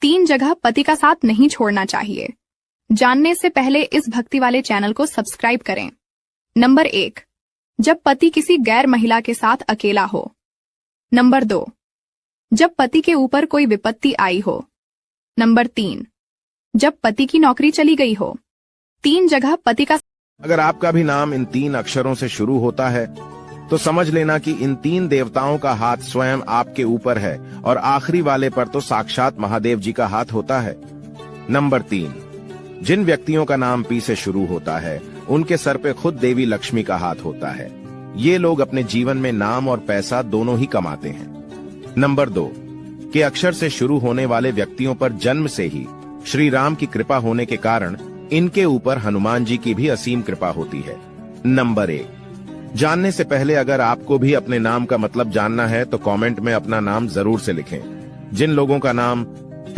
3 जगह पति का साथ नहीं छोड़ना चाहिए। जानने से पहले इस भक्ति वाले चैनल को सब्सक्राइब करें। नंबर 1, जब पति किसी गैर महिला के साथ अकेला हो। नंबर 2, जब पति के ऊपर कोई विपत्ति आई हो। नंबर 3, जब पति की नौकरी चली गई हो। 3 जगह पति का। अगर आपका भी नाम इन 3 अक्षरों से शुरू होता है तो समझ लेना कि इन 3 देवताओं का हाथ स्वयं आपके ऊपर है और आखिरी वाले पर तो साक्षात महादेव जी का हाथ होता है। नंबर 3, जिन व्यक्तियों का नाम पी से शुरू होता है उनके सर पे खुद देवी लक्ष्मी का हाथ होता है। ये लोग अपने जीवन में नाम और पैसा दोनों ही कमाते हैं। नंबर 2, के अक्षर से शुरू होने वाले व्यक्तियों पर जन्म से ही श्री राम की कृपा होने के कारण इनके ऊपर हनुमान जी की भी असीम कृपा होती है। नंबर 1, जानने से पहले अगर आपको भी अपने नाम का मतलब जानना है तो कमेंट में अपना नाम जरूर से लिखें। जिन लोगों का नाम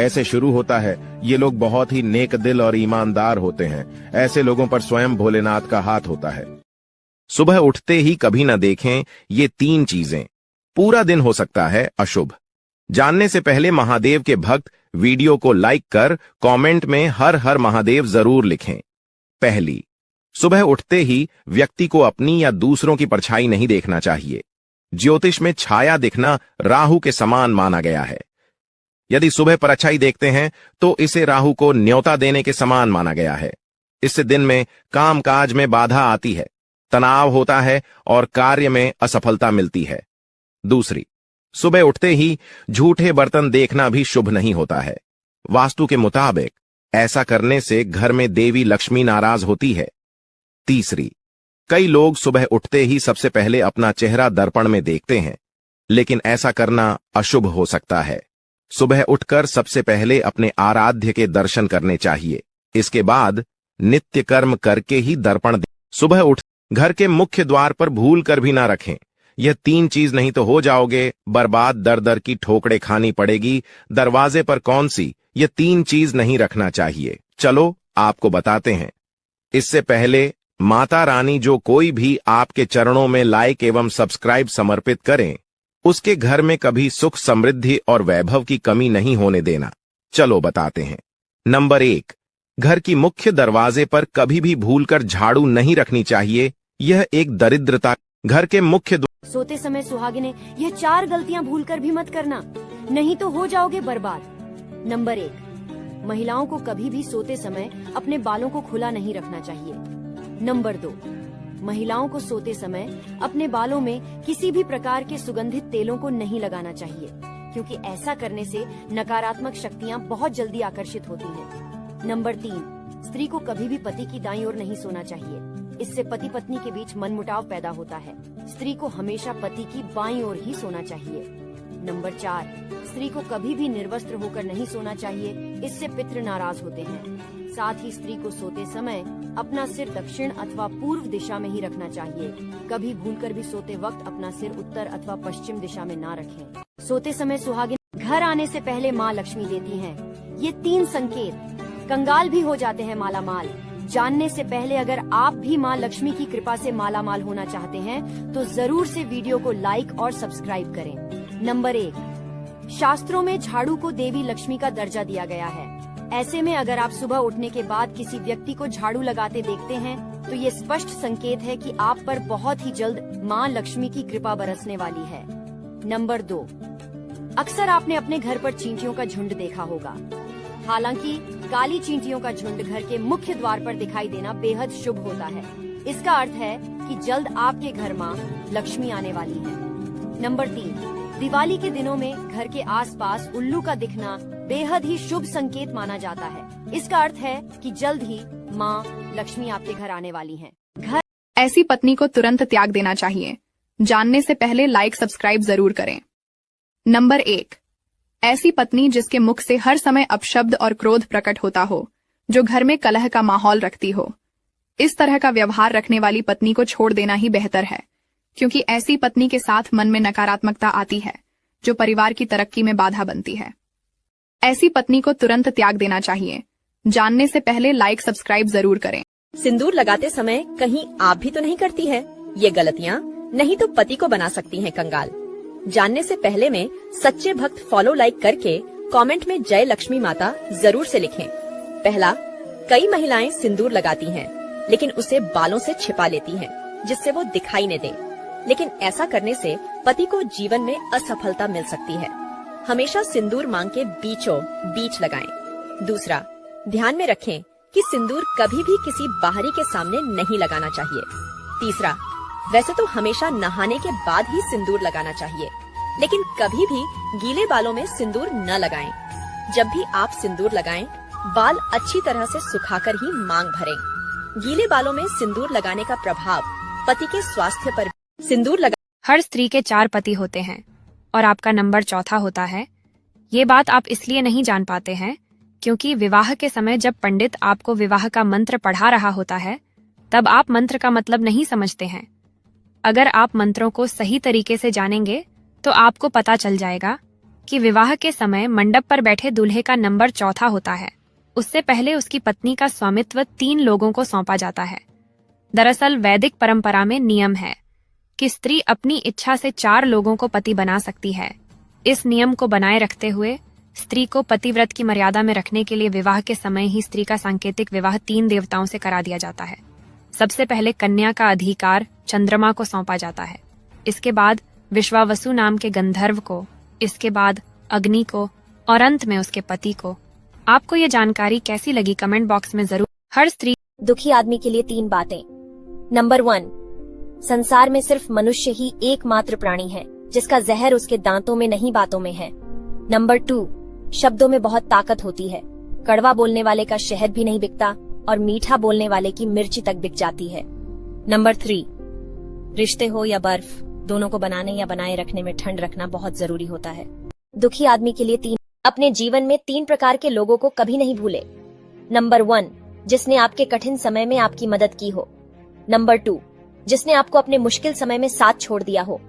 ऐसे शुरू होता है ये लोग बहुत ही नेक दिल और ईमानदार होते हैं। ऐसे लोगों पर स्वयं भोलेनाथ का हाथ होता है। सुबह उठते ही कभी न देखें ये 3 चीजें, पूरा दिन हो सकता है अशुभ। जानने से पहले महादेव के भक्त वीडियो को लाइक कर कमेंट में हर हर महादेव जरूर लिखें। पहली, सुबह उठते ही व्यक्ति को अपनी या दूसरों की परछाई नहीं देखना चाहिए। ज्योतिष में छाया दिखना राहु के समान माना गया है। यदि सुबह परछाई देखते हैं तो इसे राहु को न्योता देने के समान माना गया है। इससे दिन में कामकाज में बाधा आती है, तनाव होता है और कार्य में असफलता मिलती है। दूसरी, सुबह उठते ही झूठे बर्तन देखना भी शुभ नहीं होता है। वास्तु के मुताबिक ऐसा करने से घर में देवी लक्ष्मी नाराज होती है। तीसरी, कई लोग सुबह उठते ही सबसे पहले अपना चेहरा दर्पण में देखते हैं, लेकिन ऐसा करना अशुभ हो सकता है। सुबह उठकर सबसे पहले अपने आराध्य के दर्शन करने चाहिए। इसके बाद नित्य कर्म करके ही दर्पण सुबह उठ घर के मुख्य द्वार पर भूल कर भी ना रखें। यह 3 चीज नहीं तो हो जाओगे बर्बाद, दर दर की ठोकरें खानी पड़ेगी। दरवाजे पर कौन सी, ये 3 चीज नहीं रखना चाहिए। चलो आपको बताते हैं। इससे पहले माता रानी जो कोई भी आपके चरणों में लाइक एवं सब्सक्राइब समर्पित करें उसके घर में कभी सुख, समृद्धि और वैभव की कमी नहीं होने देना। चलो बताते हैं। नंबर 1, घर की मुख्य दरवाजे पर कभी भी भूलकर झाड़ू नहीं रखनी चाहिए। यह एक दरिद्रता। घर के मुख्य सोते समय सुहागिने ये 4 गलतियां भूलकर भी मत करना, नहीं तो हो जाओगे बर्बाद। नंबर 1, महिलाओं को कभी भी सोते समय अपने बालों को खुला नहीं रखना चाहिए। नंबर 2, महिलाओं को सोते समय अपने बालों में किसी भी प्रकार के सुगंधित तेलों को नहीं लगाना चाहिए, क्योंकि ऐसा करने से नकारात्मक शक्तियां बहुत जल्दी आकर्षित होती हैं। नंबर 3, स्त्री को कभी भी पति की दाईं ओर नहीं सोना चाहिए। इससे पति पत्नी के बीच मनमुटाव पैदा होता है। स्त्री को हमेशा पति की बाईं ओर ही सोना चाहिए। नंबर 4, स्त्री को कभी भी निर्वस्त्र होकर नहीं सोना चाहिए, इससे पितृ नाराज होते हैं। साथ ही स्त्री को सोते समय अपना सिर दक्षिण अथवा पूर्व दिशा में ही रखना चाहिए। कभी भूलकर भी सोते वक्त अपना सिर उत्तर अथवा पश्चिम दिशा में ना रखें। सोते समय सुहागिन घर आने से पहले माँ लक्ष्मी देती हैं। ये 3 संकेत कंगाल भी हो जाते हैं मालामाल। जानने से पहले अगर आप भी माँ लक्ष्मी की कृपा से मालामाल होना चाहते हैं तो जरूर से वीडियो को लाइक और सब्सक्राइब करें। नंबर 1, शास्त्रों में झाड़ू को देवी लक्ष्मी का दर्जा दिया गया है। ऐसे में अगर आप सुबह उठने के बाद किसी व्यक्ति को झाड़ू लगाते देखते हैं तो ये स्पष्ट संकेत है कि आप पर बहुत ही जल्द माँ लक्ष्मी की कृपा बरसने वाली है। नंबर 2, अक्सर आपने अपने घर पर चींटियों का झुंड देखा होगा। हालांकि काली चींटियों का झुंड घर के मुख्य द्वार पर दिखाई देना बेहद शुभ होता है। इसका अर्थ है कि जल्द आपके घर माँ लक्ष्मी आने वाली है। नंबर 3, दिवाली के दिनों में घर के आसपास उल्लू का दिखना बेहद ही शुभ संकेत माना जाता है। इसका अर्थ है कि जल्द ही माँ लक्ष्मी आपके घर आने वाली हैं। ऐसी पत्नी को तुरंत त्याग देना चाहिए। जानने से पहले लाइक सब्सक्राइब जरूर करें। नंबर 1, ऐसी पत्नी जिसके मुख से हर समय अपशब्द और क्रोध प्रकट होता हो, जो घर में कलह का माहौल रखती हो। इस तरह का व्यवहार रखने वाली पत्नी को छोड़ देना ही बेहतर है, क्योंकि ऐसी पत्नी के साथ मन में नकारात्मकता आती है जो परिवार की तरक्की में बाधा बनती है। ऐसी पत्नी को तुरंत त्याग देना चाहिए। जानने से पहले लाइक सब्सक्राइब जरूर करें। सिंदूर लगाते समय कहीं आप भी तो नहीं करती है ये गलतियाँ? नहीं तो पति को बना सकती हैं कंगाल। जानने से पहले में सच्चे भक्त फॉलो लाइक करके कमेंट में जय लक्ष्मी माता जरूर से लिखें। पहला, कई महिलाएं सिंदूर लगाती हैं, लेकिन उसे बालों से छिपा लेती हैं, जिससे वो दिखाई न दे। लेकिन ऐसा करने से पति को जीवन में असफलता मिल सकती है। हमेशा सिंदूर मांग के बीचों बीच लगाएं। दूसरा, ध्यान में रखें कि सिंदूर कभी भी किसी बाहरी के सामने नहीं लगाना चाहिए। तीसरा, वैसे तो हमेशा नहाने के बाद ही सिंदूर लगाना चाहिए, लेकिन कभी भी गीले बालों में सिंदूर न लगाएं। जब भी आप सिंदूर लगाएं, बाल अच्छी तरह से सुखाकर ही मांग भरें। गीले बालों में सिंदूर लगाने का प्रभाव पति के स्वास्थ्य पर सिंदूर लगा। हर स्त्री के 4 पति होते हैं और आपका नंबर चौथा होता है। ये बात आप इसलिए नहीं जान पाते हैं क्योंकि विवाह के समय जब पंडित आपको विवाह का मंत्र पढ़ा रहा होता है, तब आप मंत्र का मतलब नहीं समझते हैं। अगर आप मंत्रों को सही तरीके से जानेंगे तो आपको पता चल जाएगा कि विवाह के समय मंडप पर बैठे दूल्हे का नंबर चौथा होता है। उससे पहले उसकी पत्नी का स्वामित्व 3 लोगों को सौंपा जाता है। दरअसल वैदिक परंपरा में नियम है कि स्त्री अपनी इच्छा से 4 लोगों को पति बना सकती है। इस नियम को बनाए रखते हुए स्त्री को पतिव्रत की मर्यादा में रखने के लिए विवाह के समय ही स्त्री का सांकेतिक विवाह 3 देवताओं से करा दिया जाता है। सबसे पहले कन्या का अधिकार चंद्रमा को सौंपा जाता है, इसके बाद विश्वावसु नाम के गंधर्व को, इसके बाद अग्नि को और अंत में उसके पति को। आपको ये जानकारी कैसी लगी कमेंट बॉक्स में जरूर। हर स्त्री दुखी आदमी के लिए 3 बातें। नंबर 1, संसार में सिर्फ मनुष्य ही एकमात्र प्राणी है जिसका जहर उसके दांतों में नहीं बातों में है। नंबर 2, शब्दों में बहुत ताकत होती है। कड़वा बोलने वाले का शहद भी नहीं बिकता और मीठा बोलने वाले की मिर्ची तक बिक जाती है। नंबर 3, रिश्ते हो या बर्फ, दोनों को बनाने या बनाए रखने में ठंड रखना बहुत जरूरी होता है। दुखी आदमी के लिए 3, अपने जीवन में 3 प्रकार के लोगों को कभी नहीं भूले। नंबर 1, जिसने आपके कठिन समय में आपकी मदद की हो। नंबर 2, जिसने आपको अपने मुश्किल समय में साथ छोड़ दिया हो।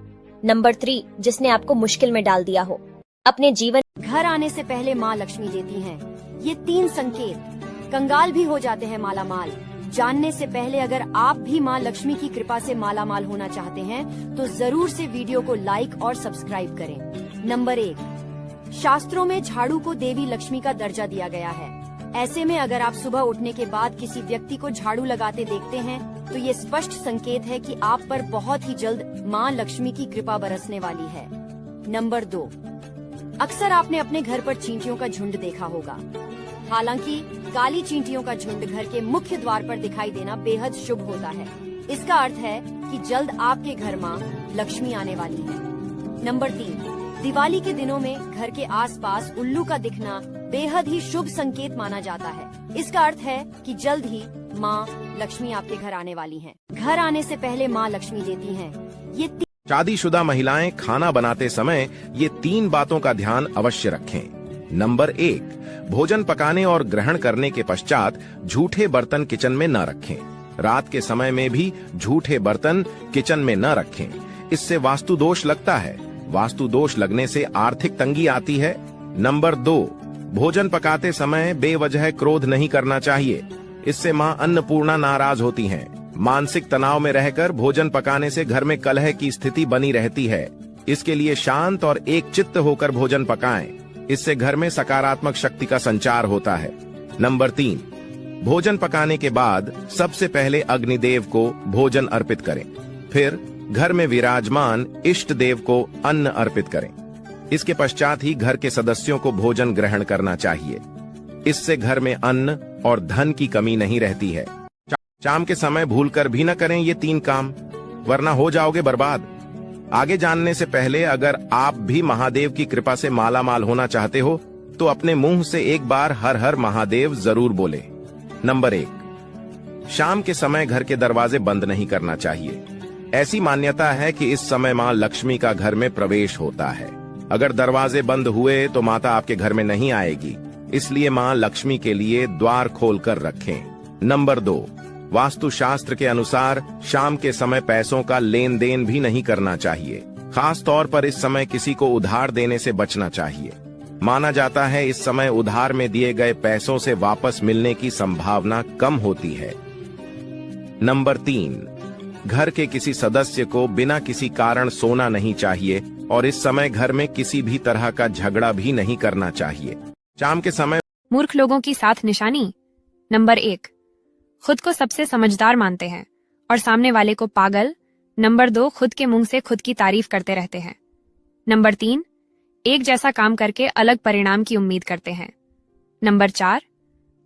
नंबर 3, जिसने आपको मुश्किल में डाल दिया हो। अपने जीवन घर आने से पहले माँ लक्ष्मी देती हैं। ये 3 संकेत कंगाल भी हो जाते हैं माला माल। जानने से पहले अगर आप भी माँ लक्ष्मी की कृपा से माला माल होना चाहते हैं तो जरूर से वीडियो को लाइक और सब्सक्राइब करें। नंबर 1, शास्त्रों में झाड़ू को देवी लक्ष्मी का दर्जा दिया गया है। ऐसे में अगर आप सुबह उठने के बाद किसी व्यक्ति को झाड़ू लगाते देखते हैं तो ये स्पष्ट संकेत है कि आप पर बहुत ही जल्द माँ लक्ष्मी की कृपा बरसने वाली है। नंबर 2, अक्सर आपने अपने घर पर चींटियों का झुंड देखा होगा। हालांकि काली चींटियों का झुंड घर के मुख्य द्वार पर दिखाई देना बेहद शुभ होता है। इसका अर्थ है कि जल्द आपके घर माँ लक्ष्मी आने वाली है। नंबर 3, दिवाली के दिनों में घर के आसपास उल्लू का दिखना बेहद ही शुभ संकेत माना जाता है। इसका अर्थ है कि जल्द ही माँ लक्ष्मी आपके घर आने वाली हैं। घर आने से पहले माँ लक्ष्मी देती हैं। ये शादीशुदा महिलाएं खाना बनाते समय ये 3 बातों का ध्यान अवश्य रखें। नंबर 1, भोजन पकाने और ग्रहण करने के पश्चात झूठे बर्तन किचन में न रखें। रात के समय में भी झूठे बर्तन किचन में न रखें, इससे वास्तु दोष लगता है। वास्तु दोष लगने से आर्थिक तंगी आती है। नंबर 2, भोजन पकाते समय बेवजह क्रोध नहीं करना चाहिए, इससे माँ अन्नपूर्णा नाराज होती हैं। मानसिक तनाव में रहकर भोजन पकाने से घर में कलह की स्थिति बनी रहती है। इसके लिए शांत और एक चित्त होकर भोजन पकाएं, इससे घर में सकारात्मक शक्ति का संचार होता है। नंबर 3, भोजन पकाने के बाद सबसे पहले अग्निदेव को भोजन अर्पित करें, फिर घर में विराजमान इष्ट देव को अन्न अर्पित करें। इसके पश्चात ही घर के सदस्यों को भोजन ग्रहण करना चाहिए। इससे घर में अन्न और धन की कमी नहीं रहती है। शाम के समय भूलकर भी न करें ये 3 काम, वरना हो जाओगे बर्बाद। आगे जानने से पहले अगर आप भी महादेव की कृपा से माला माल होना चाहते हो तो अपने मुंह से एक बार हर हर महादेव जरूर बोले। नंबर 1, शाम के समय घर के दरवाजे बंद नहीं करना चाहिए। ऐसी मान्यता है कि इस समय माँ लक्ष्मी का घर में प्रवेश होता है। अगर दरवाजे बंद हुए तो माता आपके घर में नहीं आएगी, इसलिए माँ लक्ष्मी के लिए द्वार खोलकर रखें। नंबर 2, वास्तु शास्त्र के अनुसार शाम के समय पैसों का लेन देन भी नहीं करना चाहिए। खास तौर पर इस समय किसी को उधार देने से बचना चाहिए। माना जाता है इस समय उधार में दिए गए पैसों से वापस मिलने की संभावना कम होती है। नंबर 3, घर के किसी सदस्य को बिना किसी कारण सोना नहीं चाहिए और इस समय घर में किसी भी तरह का झगड़ा भी नहीं करना चाहिए। शाम के समय मूर्ख लोगों की सात निशानी। नंबर 1, खुद को सबसे समझदार मानते हैं और सामने वाले को पागल। नंबर 2, खुद के मुंह से खुद की तारीफ करते रहते हैं। नंबर 3, एक जैसा काम करके अलग परिणाम की उम्मीद करते हैं। नंबर 4,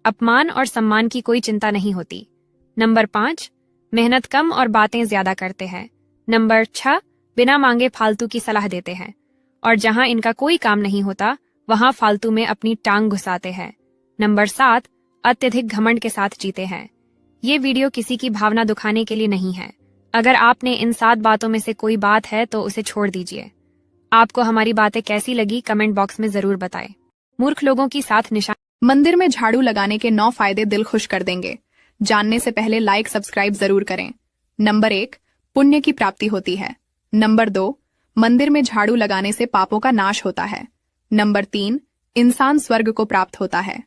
अपमान और सम्मान की कोई चिंता नहीं होती। नंबर 5, मेहनत कम और बातें ज्यादा करते हैं। नंबर 6, बिना मांगे फालतू की सलाह देते हैं और जहां इनका कोई काम नहीं होता वहां फालतू में अपनी टांग घुसाते हैं। नंबर 7, अत्यधिक घमंड के साथ जीते हैं। ये वीडियो किसी की भावना दुखाने के लिए नहीं है। अगर आपने इन 7 बातों में से कोई बात है तो उसे छोड़ दीजिए। आपको हमारी बातें कैसी लगी कमेंट बॉक्स में जरूर बताएं। मूर्ख लोगों की 7 निशानी। मंदिर में झाड़ू लगाने के 9 फायदे दिल खुश कर देंगे। जानने से पहले लाइक सब्सक्राइब जरूर करें। नंबर 1, पुण्य की प्राप्ति होती है। नंबर 2, मंदिर में झाड़ू लगाने से पापों का नाश होता है। नंबर 3, इंसान स्वर्ग को प्राप्त होता है।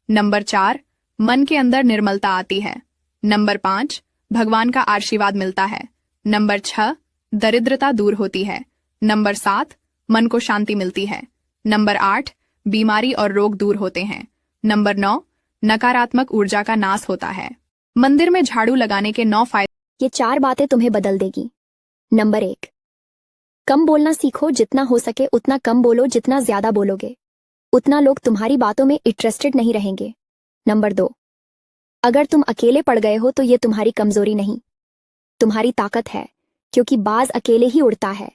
नंबर 4, मन के अंदर निर्मलता आती है। नंबर 5, भगवान का आशीर्वाद मिलता है। नंबर 6, दरिद्रता दूर होती है। नंबर 7, मन को शांति मिलती है। नंबर 8, बीमारी और रोग दूर होते हैं। नंबर 9, नकारात्मक ऊर्जा का नाश होता है। मंदिर में झाड़ू लगाने के 9 फायदे। ये 4 बातें तुम्हें बदल देगी। नंबर 1, कम बोलना सीखो। जितना हो सके उतना कम बोलो। जितना ज्यादा बोलोगे उतना लोग तुम्हारी बातों में इंटरेस्टेड नहीं रहेंगे। नंबर 2, अगर तुम अकेले पड़ गए हो तो ये तुम्हारी कमजोरी नहीं, तुम्हारी ताकत है, क्योंकि बाज अकेले ही उड़ता है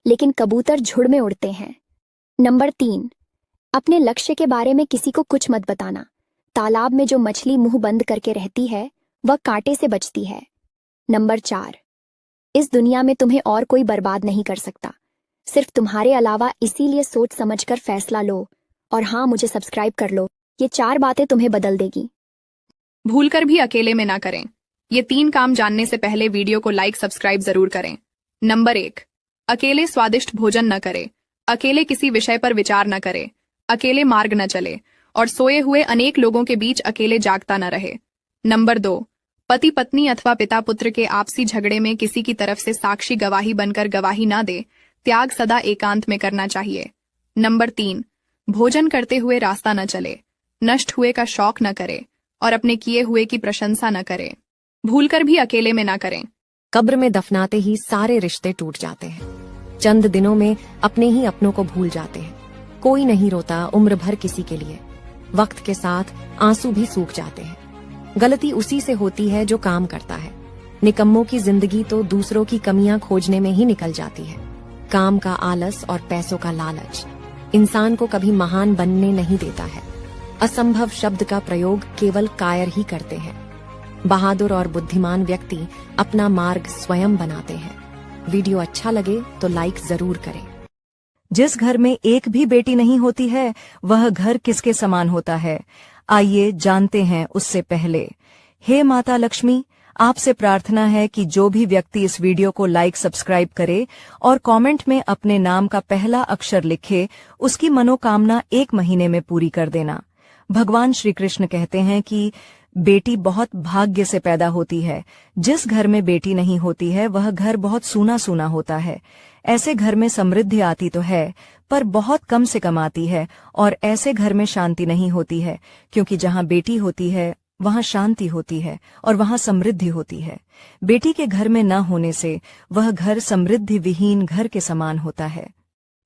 लेकिन कबूतर झुंड में उड़ते हैं। नंबर 3, अपने लक्ष्य के बारे में किसी को कुछ मत बताना। तालाब में जो मछली मुंह बंद करके रहती है वह कांटे से बचती है। नंबर 4, इस दुनिया में तुम्हें और कोई बर्बाद नहीं कर सकता, सिर्फ तुम्हारे अलावा, इसीलिए सोच समझकर फैसला लो। और हाँ, मुझे सब्सक्राइब कर लो। ये 4 बातें तुम्हें बदल देगी। भूलकर भी अकेले में ना करें। ये 3 काम जानने से पहले वीडियो को लाइक सब्सक्राइब जरूर करें। नंबर 1, अकेले स्वादिष्ट भोजन न करे। अकेले किसी विषय पर विचार न करे। अकेले मार्ग न चले और सोए हुए अनेक लोगों के बीच अकेले जागता न रहे। नंबर 2, पति पत्नी अथवा पिता पुत्र के आपसी झगड़े में किसी की तरफ से साक्षी गवाही बनकर गवाही ना दे। त्याग सदा एकांत में करना चाहिए। नंबर 3, भोजन करते हुए रास्ता न चले। नष्ट हुए का शौक न करे और अपने किए हुए की प्रशंसा न करे। भूलकर भी अकेले में ना करें। कब्र में दफनाते ही सारे रिश्ते टूट जाते हैं। चंद दिनों में अपने ही अपनों को भूल जाते हैं। कोई नहीं रोता उम्र भर किसी के लिए। वक्त के साथ आंसू भी सूख जाते हैं। गलती उसी से होती है जो काम करता है। निकम्मों की जिंदगी तो दूसरों की कमियां खोजने में ही निकल जाती है। काम का आलस और पैसों का लालच इंसान को कभी महान बनने नहीं देता है। असंभव शब्द का प्रयोग केवल कायर ही करते हैं। बहादुर और बुद्धिमान व्यक्ति अपना मार्ग स्वयं बनाते हैं। वीडियो अच्छा लगे तो लाइक जरूर करें। जिस घर में एक भी बेटी नहीं होती है वह घर किसके समान होता है, आइए जानते हैं उससे पहले। हे माता लक्ष्मी, आपसे प्रार्थना है कि जो भी व्यक्ति इस वीडियो को लाइक सब्सक्राइब करे और कमेंट में अपने नाम का पहला अक्षर लिखे, उसकी मनोकामना 1 महीने में पूरी कर देना। भगवान श्री कृष्ण कहते हैं कि बेटी बहुत भाग्य से पैदा होती है। जिस घर में बेटी नहीं होती है वह घर बहुत सूना सूना होता है। ऐसे घर में समृद्धि आती तो है पर बहुत कम से कम आती है, और ऐसे घर में शांति नहीं होती है, क्योंकि जहाँ बेटी होती है वहाँ शांति होती है और वहाँ समृद्धि होती है। बेटी के घर में न होने से वह घर समृद्धि विहीन घर के समान होता है।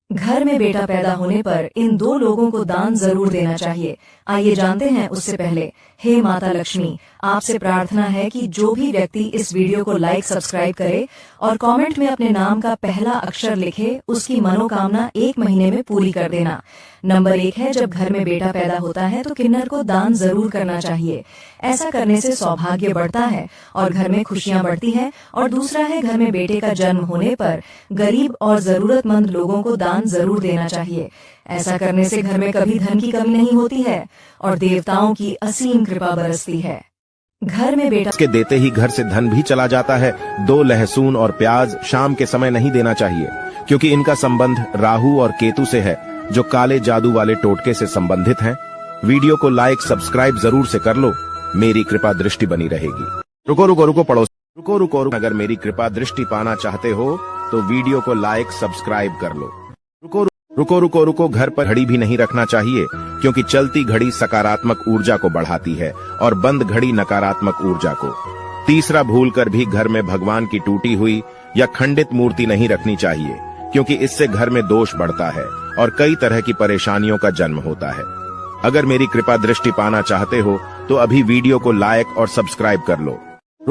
घर में बेटा पैदा होने पर इन 2 लोगों को दान जरूर देना चाहिए। आइए जानते हैं उससे पहले। हे माता लक्ष्मी, आपसे प्रार्थना है कि जो भी व्यक्ति इस वीडियो को लाइक सब्सक्राइब करे और कमेंट में अपने नाम का पहला अक्षर लिखे, उसकी मनोकामना 1 महीने में पूरी कर देना। नंबर 1 है, जब घर में बेटा पैदा होता है तो किन्नर को दान जरूर करना चाहिए। ऐसा करने से सौभाग्य बढ़ता है और घर में खुशियां बढ़ती हैं। और दूसरा है, घर में बेटे का जन्म होने पर गरीब और जरूरतमंद लोगों को दान जरूर देना चाहिए। ऐसा करने से घर में कभी धन की कमी नहीं होती है और देवताओं की असीम कृपा बरसती है। घर में बेटा के देते ही घर से धन भी चला जाता है। 2 लहसुन और प्याज शाम के समय नहीं देना चाहिए, क्योंकि इनका संबंध राहु और केतु से है, जो काले जादू वाले टोटके से संबंधित हैं। वीडियो को लाइक सब्सक्राइब जरूर से कर लो, मेरी कृपा दृष्टि बनी रहेगी। रुको पड़ोस, अगर मेरी कृपा दृष्टि पाना चाहते हो तो वीडियो को लाइक सब्सक्राइब कर लो। रुको, घर पर घड़ी भी नहीं रखना चाहिए, क्योंकि चलती घड़ी सकारात्मक ऊर्जा को बढ़ाती है और बंद घड़ी नकारात्मक ऊर्जा को। तीसरा, भूलकर भी घर में भगवान की टूटी हुई या खंडित मूर्ति नहीं रखनी चाहिए, क्योंकि इससे घर में दोष बढ़ता है और कई तरह की परेशानियों का जन्म होता है। अगर मेरी कृपा दृष्टि पाना चाहते हो तो अभी वीडियो को लाइक और सब्सक्राइब कर लो।